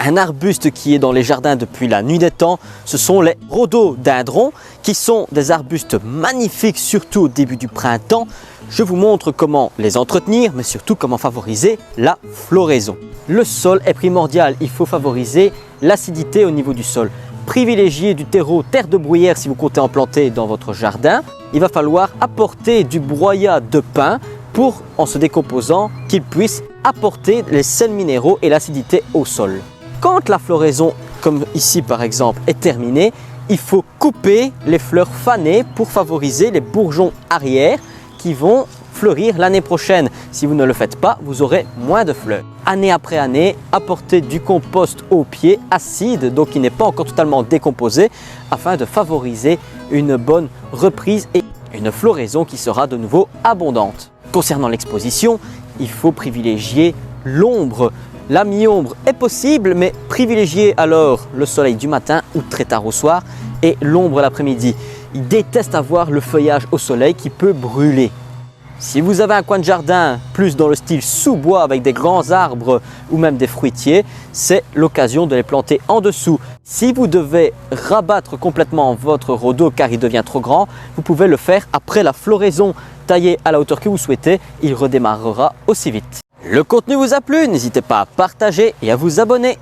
Un arbuste qui est dans les jardins depuis la nuit des temps, ce sont les rhododendrons qui sont des arbustes magnifiques, surtout au début du printemps. Je vous montre comment les entretenir, mais surtout comment favoriser la floraison. Le sol est primordial, il faut favoriser l'acidité au niveau du sol. Privilégier du terreau terre de bruyère si vous comptez en planter dans votre jardin. Il va falloir apporter du broyat de pin pour, en se décomposant, qu'il puisse apporter les sels minéraux et l'acidité au sol. Quand la floraison, comme ici par exemple, est terminée, il faut couper les fleurs fanées pour favoriser les bourgeons arrière qui vont fleurir l'année prochaine. Si vous ne le faites pas, vous aurez moins de fleurs. Année après année, apportez du compost au pied acide, donc qui n'est pas encore totalement décomposé, afin de favoriser une bonne reprise et une floraison qui sera de nouveau abondante. Concernant l'exposition, il faut privilégier l'ombre. La mi-ombre est possible, mais privilégiez alors le soleil du matin ou très tard au soir et l'ombre l'après-midi. Il déteste avoir le feuillage au soleil qui peut brûler. Si vous avez un coin de jardin plus dans le style sous-bois avec des grands arbres ou même des fruitiers, c'est l'occasion de les planter en dessous. Si vous devez rabattre complètement votre rhodo car il devient trop grand, vous pouvez le faire après la floraison. Taillé à la hauteur que vous souhaitez, il redémarrera aussi vite. Le contenu vous a plu, n'hésitez pas à partager et à vous abonner.